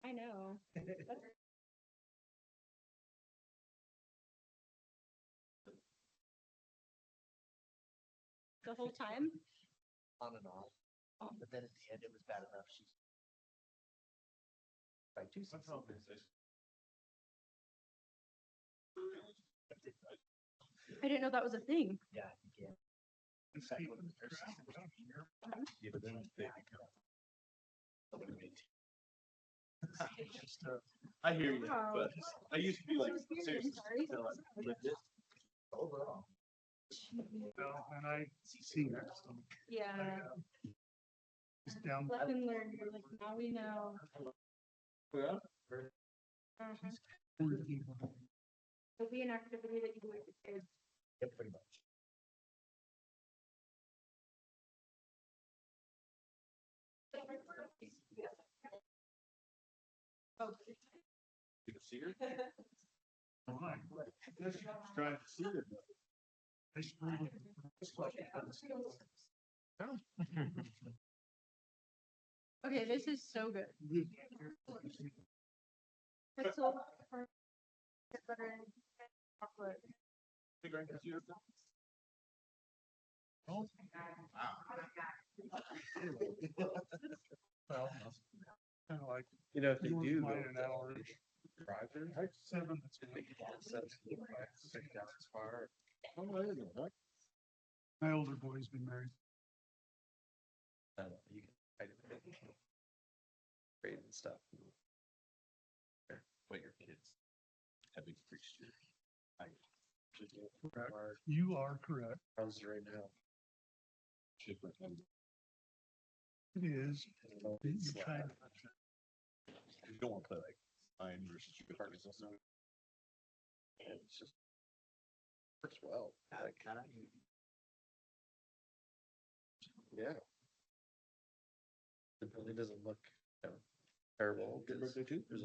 I know. The whole time? On and off. Oh. But then at the end, it was bad enough. She's by two seasons. I didn't know that was a thing. Yeah, you can. In fact, when the nurses yeah, but then they become somebody made it's just, I hear you, Wow. but I used to be like, You're seriously, sorry. until I lived it. Overall. Well, and I see that. So Yeah. it's down. Lesson learned. You're like, now we know. Yeah. Uh-huh. 40 people. It'll be an activity that you do with your kids. Yeah, pretty much. Oh, You can see her? Trying to see her. okay, this is so good. Pretzel, butter, chocolate. Oh, well, kind of like. You know, if they yours, do. mine, go an hour. drive there, I 7. That's they good. can set six down as far. Oh, I didn't know that. My older boy's been married. You can kind of trade and stuff. What your kids have increased your. Correct. You are correct. How's it right now? It is. It's You're trying. You don't want to play like mine versus your partners. It's just. Works well. Like, yeah. It really doesn't look terrible. There's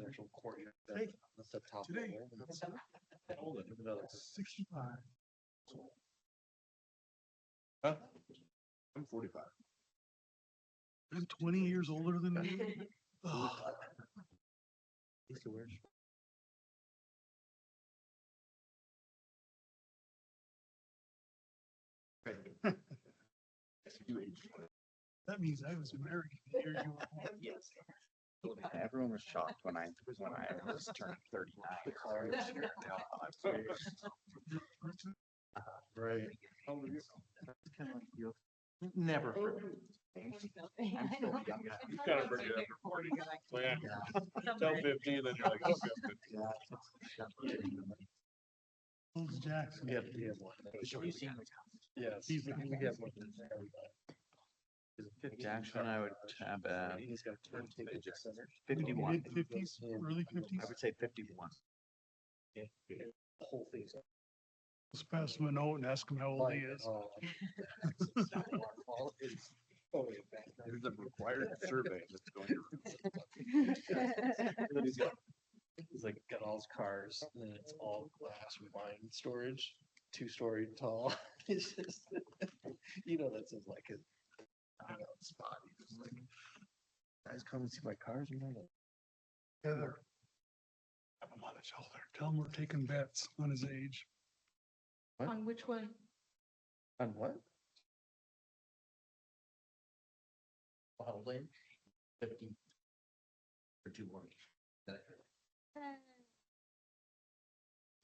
actual cord. Hey, That's the top today. level. and it's- Hold it, another. 65. Huh? I'm 45. I'm 20 years older than you. Oh, Used to wear. that means I was married the year you were born. Yes. Everyone was shocked when I was turning 39. Right. Kind of like you. Never. I'm still a young guy. You kind of bring it up. So yeah. Tell 50, then you're like, okay. Old Jackson. Yeah, one. Yes. He's we the- have one. Jackson, I would have He's got a turntable just center. 51. Mid-50s, early 50s. I would say 51. The whole thing's. Let's pass him a note and ask him how old he is. There's a required survey that's going He's like got all his cars and then it's all glass wine storage, 2-story tall. It's just, you know, that's like a, I don't know, spot. He's just like, guys come and see my cars, you know. Heather. Have him on the shoulder. Tell him we're taking bets on his age. What? On which one? On what? Bottle lane, 50 for 2 more.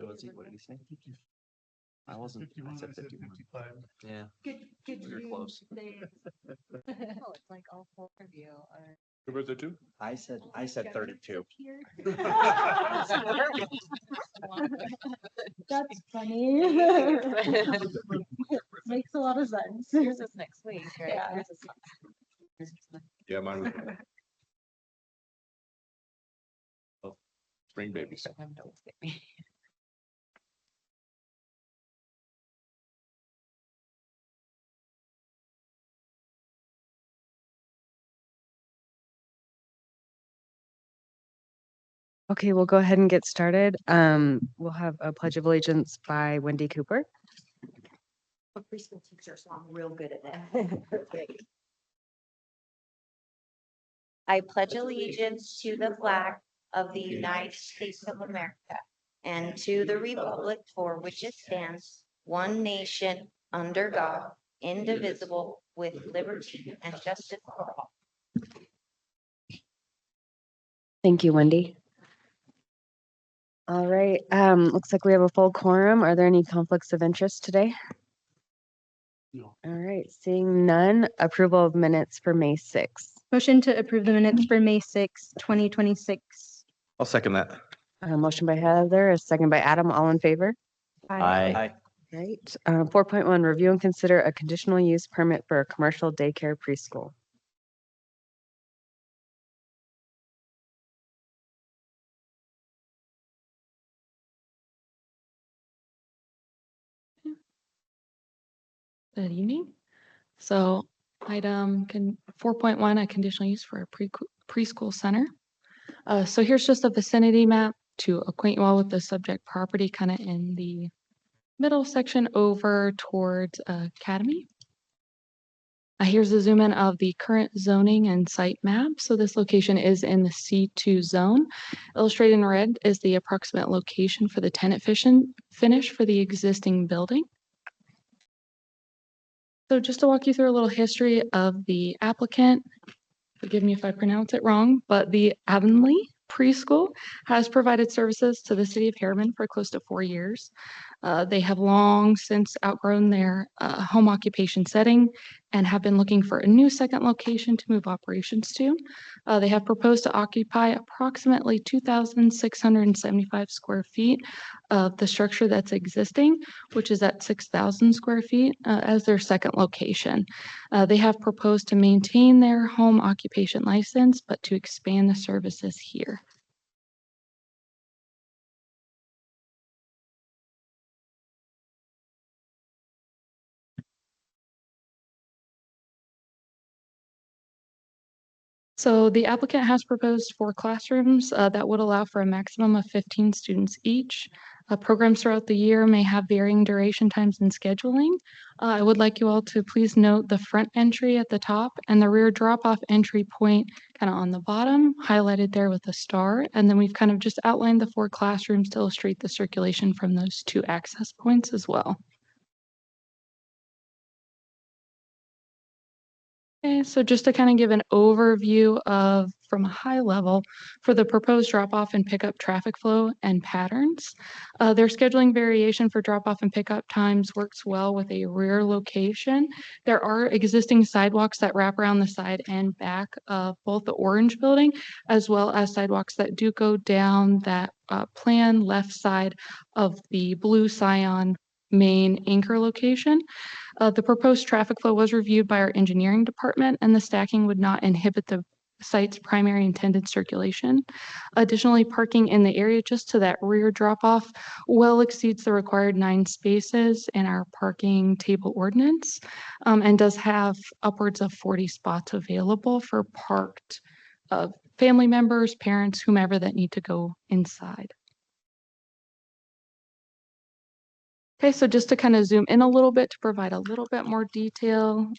So let's see, what did he say? I wasn't, 51, I said 51. 55. Yeah. Good We were you close. say it. Oh, it's like all 4 of you are. Your birthday too? I said 32. That's funny. Makes a lot of sense. Yours is next week, right? Yeah. Yours is Yeah, mine was. Spring babies. Don't have notes, baby. Okay, we'll go ahead and get started. We'll have a Pledge of Allegiance by Wendy Cooper. A preschool teacher, so I'm real good at that. I pledge allegiance to the flag of the United States of America and to the republic for which it stands, one nation, under God, indivisible, with liberty and justice for all. Thank you, Wendy. All right, looks like we have a full quorum. Are there any conflicts of interest today? No. All right, seeing none, approval of minutes for May 6th. Motion to approve the minutes for May 6, 2026. I'll second that. Motion by Heather, a second by Adam, all in favor? Aye. Right. 4.1, review and consider a conditional use permit for a commercial daycare preschool. Good evening. So item 4.1, a conditional use for a preschool center. So here's just a vicinity map to acquaint you all with the subject property kind of in the middle section over towards Academy. Here's a zoom in of the current zoning and site map. So this location is in the C2 zone. Illustrated in red is the approximate location for the tenant finish for the existing building. So just to walk you through a little history of the applicant, forgive me if I pronounce it wrong, but the Avonlea Preschool has provided services to the city of Harriman for close to 4 years. They have long since outgrown their home occupation setting and have been looking for a new second location to move operations to. They have proposed to occupy approximately 2,675 square feet of the structure that's existing, which is at 6,000 square feet as their second location. They have proposed to maintain their home occupation license, but to expand the services here. So the applicant has proposed 4 classrooms that would allow for a maximum of 15 students each. Programs throughout the year may have varying duration times and scheduling. I would like you all to please note the front entry at the top and the rear drop-off entry point kind of on the bottom, highlighted there with a star. And then we've kind of just outlined the 4 classrooms to illustrate the circulation from those 2 access points as well. Okay, so just to kind of give an overview of, from a high level, for the proposed drop-off and pickup traffic flow and patterns, their scheduling variation for drop-off and pickup times works well with a rear location. There are existing sidewalks that wrap around the side and back of both the orange building, as well as sidewalks that do go down that plan left side of the blue Scion main anchor location. The proposed traffic flow was reviewed by our engineering department, and the stacking would not inhibit the site's primary intended circulation. Additionally, parking in the area just to that rear drop-off well exceeds the required 9 spaces in our parking table ordinance, and does have upwards of 40 spots available for parked family members, parents, whomever that need to go inside. Okay, so just to kind of zoom in a little bit to provide a little bit more detail,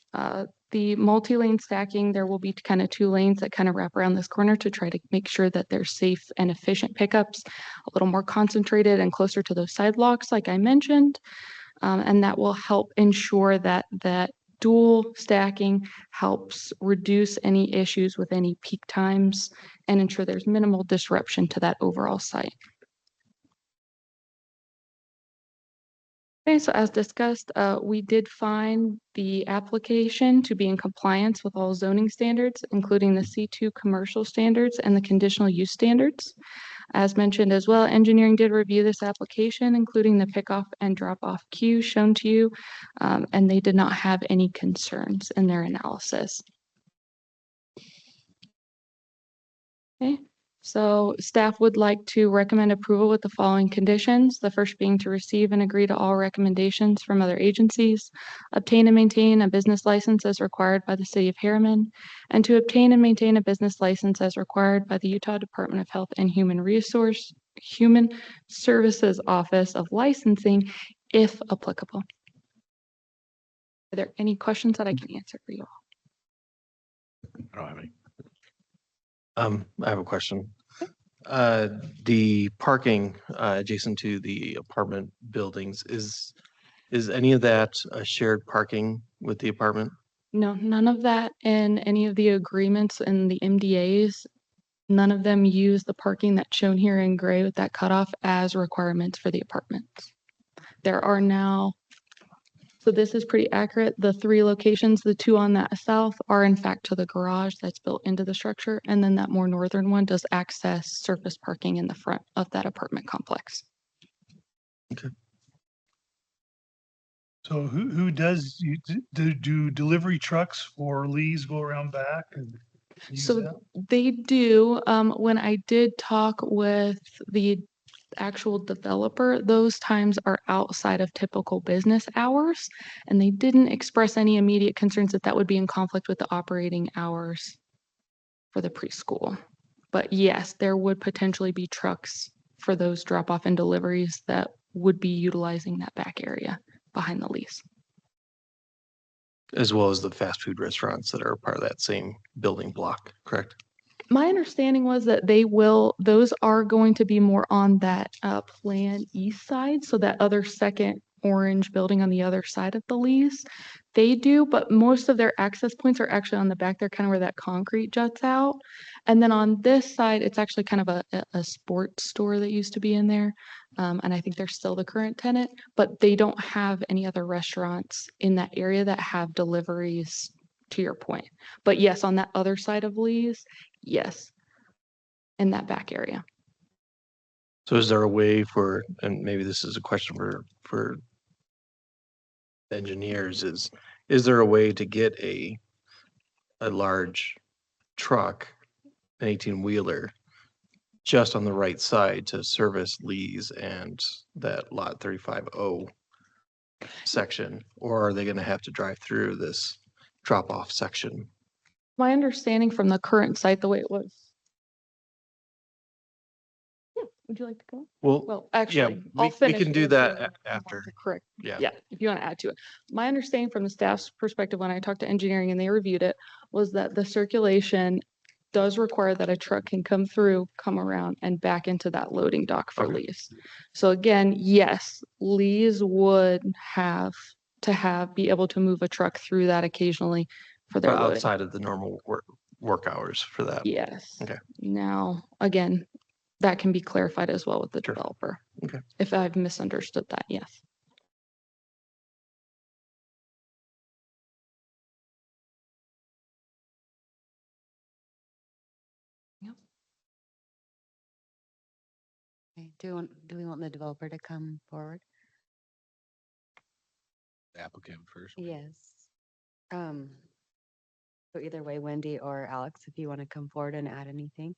the multi-lane stacking, there will be kind of 2 lanes that kind of wrap around this corner to try to make sure that they're safe and efficient pickups, a little more concentrated and closer to those sidewalks like I mentioned. And that will help ensure that dual stacking helps reduce any issues with any peak times and ensure there's minimal disruption to that overall site. Okay, so as discussed, we did find the application to be in compliance with all zoning standards, including the C2 commercial standards and the conditional use standards. As mentioned as well, engineering did review this application, including the pickoff and drop-off queue shown to you, and they did not have any concerns in their analysis. Okay. So staff would like to recommend approval with the following conditions. The first being to receive and agree to all recommendations from other agencies, obtain and maintain a business license as required by the city of Harriman, and to obtain and maintain a business license as required by the Utah Department of Health and Human Services Office of Licensing, if applicable. Are there any questions that I can answer for you all? I don't have any. I have a question. The parking adjacent to the apartment buildings, is any of that shared parking with the apartment? No, none of that in any of the agreements and the MDAs. None of them use the parking that's shown here in gray with that cutoff as requirements for the apartments. There are now, so this is pretty accurate. The 3 locations, the 2 on that south are in fact to the garage that's built into the structure. And then that more northern one does access surface parking in the front of that apartment complex. So who does, do delivery trucks for Lee's go around back and use So that? they do, when I did talk with the actual developer, those times are outside of typical business hours. And they didn't express any immediate concerns that that would be in conflict with the operating hours for the preschool. But yes, there would potentially be trucks for those drop off and deliveries that would be utilizing that back area behind the lease. As well as the fast food restaurants that are part of that same building block, correct? My understanding was that those are going to be more on that plan east side, so that other second orange building on the other side of the lease. They do, but most of their access points are actually on the back there, kind of where that concrete juts out. And then on this side, it's actually kind of a sports store that used to be in there. And I think they're still the current tenant, but they don't have any other restaurants in that area that have deliveries, to your point. But yes, on that other side of Lee's, yes, in that back area. So is there a way for, and maybe this is a question for engineers, is there a way to get a large truck, an 18-wheeler, just on the right side to service Lee's and that lot 35O section? Or are they gonna have to drive through this drop-off section? My understanding from the current site, the way it was. Yeah, would you like to go? Well, Well, yeah, actually, I'll we finish. can do if that you want after. to Correct. Yeah. Yeah, if you want to add to it. My understanding from the staff's perspective, when I talked to engineering and they reviewed it, was that the circulation does require that a truck can come through, come around and back into that loading dock for Okay. Lee's. So again, yes, Lee's would have to be able to move a truck through that occasionally for their But loading. outside of the normal work hours for that. Yes. Okay. Now, again, that can be clarified as well with the Sure. developer. Okay. If I've misunderstood that, yes. Okay, do we want the developer to come forward? Applicant first. Yes. So either way, Wendy or Alex, if you want to come forward and add anything.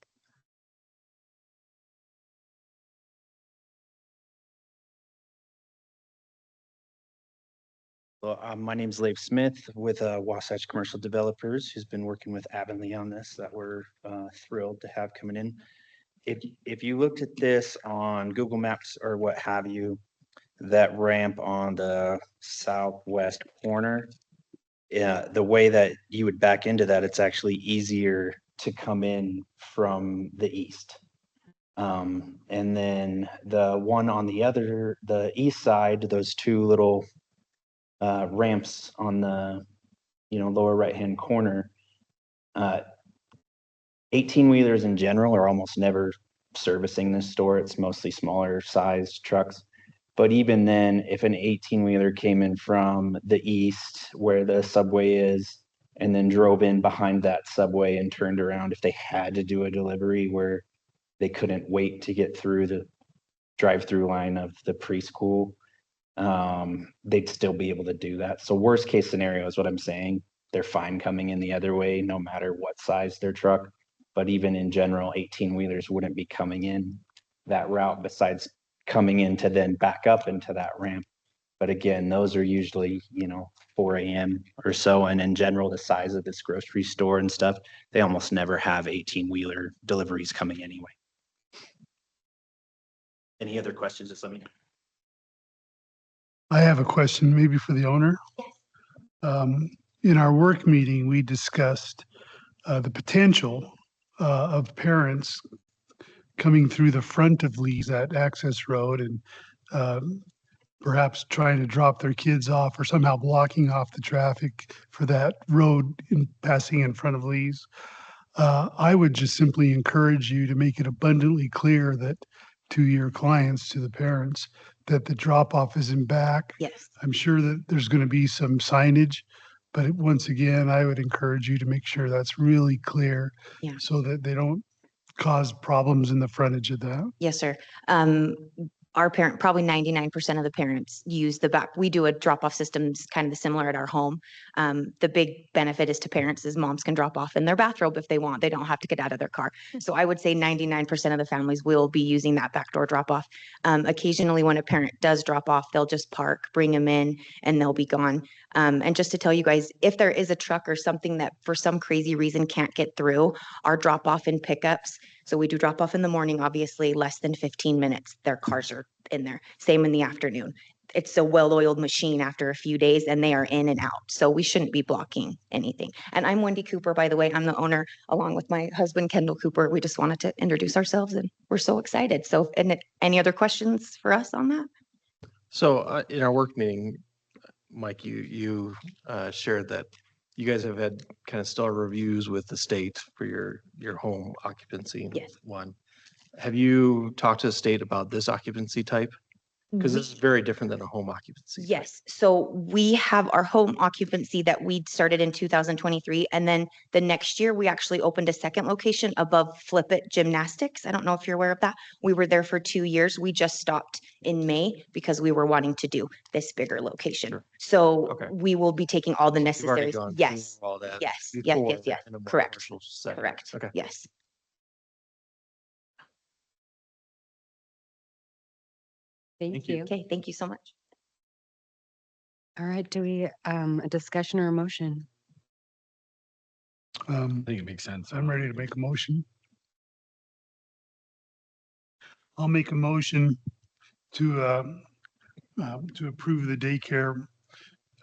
Well, my name's Leif Smith with Wasatch Commercial Developers, who's been working with Avonlea on this, that we're thrilled to have coming in. If you looked at this on Google Maps or what have you, that ramp on the southwest corner, the way that you would back into that, it's actually easier to come in from the east. And then the one on the east side, those 2 little ramps on the, lower right-hand corner, 18-wheelers in general are almost never servicing this store. It's mostly smaller sized trucks. But even then, if an 18-wheeler came in from the east where the subway is, and then drove in behind that subway and turned around, if they had to do a delivery where they couldn't wait to get through the drive-through line of the preschool, they'd still be able to do that. So worst case scenario is what I'm saying. They're fine coming in the other way, no matter what size their truck. But even in general, 18-wheelers wouldn't be coming in that route besides coming in to then back up into that ramp. But again, those are usually, 4 a.m. or so. And in general, the size of this grocery store and stuff, they almost never have 18-wheeler deliveries coming anyway. Any other questions? Just let me know. I have a question maybe for the owner. In our work meeting, we discussed the potential of parents coming through the front of Lee's, that access road, and perhaps trying to drop their kids off or somehow blocking off the traffic for that road in passing in front of Lee's. I would just simply encourage you to make it abundantly clear that to your clients, to the parents, that the drop off is in back. Yes. I'm sure that there's going to be some signage, but once again, I would encourage you to make sure that's really clear. Yeah. So that they don't cause problems in the frontage of that. Yes, sir. Our parent, probably 99% of the parents use the back. We do a drop-off systems kind of similar at our home. The big benefit is to parents is moms can drop off in their bathrobe if they want. They don't have to get out of their car. So I would say 99% of the families will be using that backdoor drop-off. Occasionally when a parent does drop off, they'll just park, bring them in, and they'll be gone. And just to tell you guys, if there is a truck or something that for some crazy reason can't get through, our drop-off and pickups, so we do drop off in the morning, obviously less than 15 minutes, their cars are in there. Same in the afternoon. It's a well-oiled machine after a few days and they are in and out. So we shouldn't be blocking anything. And I'm Wendy Cooper, by the way. I'm the owner along with my husband, Kendall Cooper. We just wanted to introduce ourselves and we're so excited. So, and any other questions for us on that? So in our work meeting, Mike, you shared that you guys have had kind of stellar reviews with the state for your home occupancy. Yes. One, have you talked to the state about this occupancy type? Because this is very different than a home occupancy. type. Yes, so we have our home occupancy that we started in 2023, and then the next year, we actually opened a second location above Flip It Gymnastics. I don't know if you're aware of that. We were there for 2 years. We just stopped in May because we were wanting to do this bigger location. Sure. So Okay. we will be taking all the You've already necessary, gone through yes, all that yes, yes, before yes, yes, in a more correct, commercial setting. correct, Okay. yes. Thank you. Okay, thank you so much. All right, do we, a discussion or a motion? I think it makes sense. I'm ready to make a motion. I'll make a motion to approve the daycare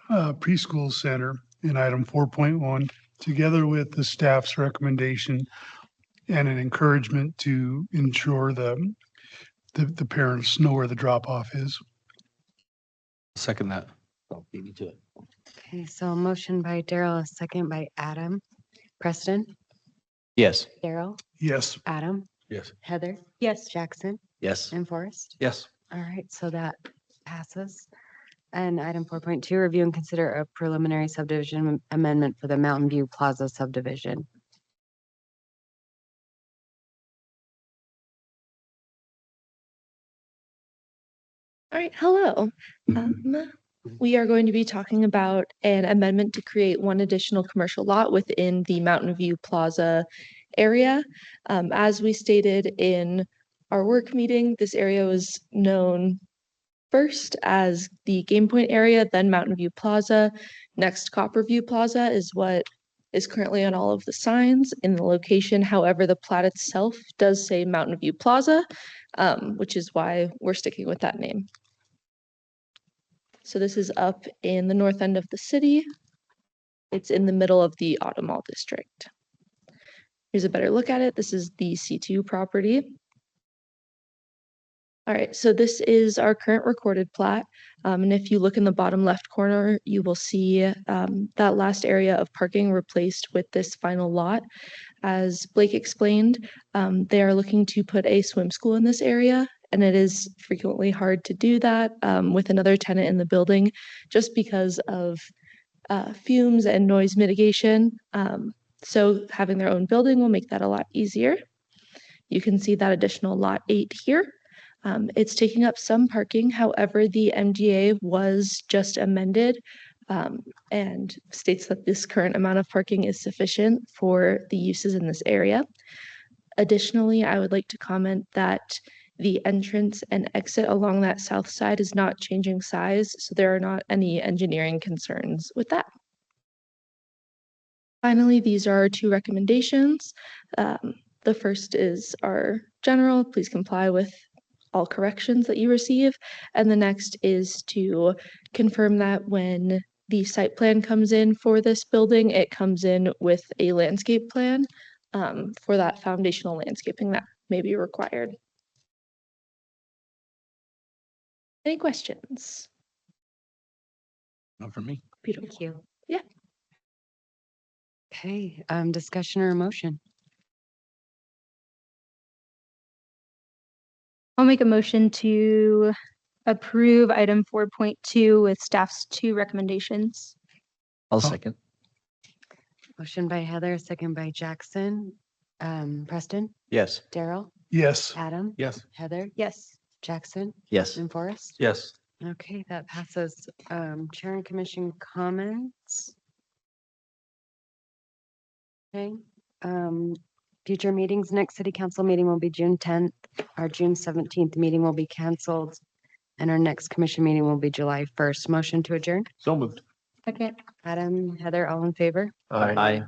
preschool center in item 4.1, together with the staff's recommendation and an encouragement to ensure the parents know where the drop off is. Second that. Don't beat me to it. Okay, so a motion by Daryl, a second by Adam. Preston, Yes. Daryl, Yes. Adam, Yes. Heather, Yes. Jackson, Yes. and Forrest. Yes. All right, so that passes. And item 4.2, review and consider a preliminary subdivision amendment for the Mountain View Plaza subdivision. All right, hello. We are going to be talking about an amendment to create one additional commercial lot within the Mountain View Plaza area. As we stated in our work meeting, this area was known first as the Game Point area, then Mountain View Plaza. Next, Copperview Plaza is what is currently on all of the signs in the location. However, the plat itself does say Mountain View Plaza, which is why we're sticking with that name. So this is up in the north end of the city. It's in the middle of the Auto Mall district. Here's a better look at it. This is the C2 property. All right, so this is our current recorded plat. And if you look in the bottom left corner, you will see that last area of parking replaced with this final lot. As Blake explained, they are looking to put a swim school in this area. And it is frequently hard to do that with another tenant in the building just because of fumes and noise mitigation. So having their own building will make that a lot easier. You can see that additional lot 8 here. It's taking up some parking. However, the MGA was just amended and states that this current amount of parking is sufficient for the uses in this area. Additionally, I would like to comment that the entrance and exit along that south side is not changing size, so there are not any engineering concerns with that. Finally, these are our 2 recommendations. The first is our general, please comply with all corrections that you receive. And the next is to confirm that when the site plan comes in for this building, it comes in with a landscape plan for that foundational landscaping that may be required. Any questions? Not for me. Beautiful. Thank you. Yeah. Okay, discussion or motion? I'll make a motion to approve item 4.2 with staff's 2 recommendations. I'll second. Motion by Heather, second by Jackson. Preston, Yes. Daryl, Yes. Adam, Yes. Heather, Yes. Jackson, Yes. and Forrest. Yes. Okay, that passes. Chair and commission comments. Okay, future meetings, next city council meeting will be June 10th. Our June 17th meeting will be canceled. And our next commission meeting will be July 1st. Motion to adjourn. So moved. Second. Adam, Heather, all in favor? Aye.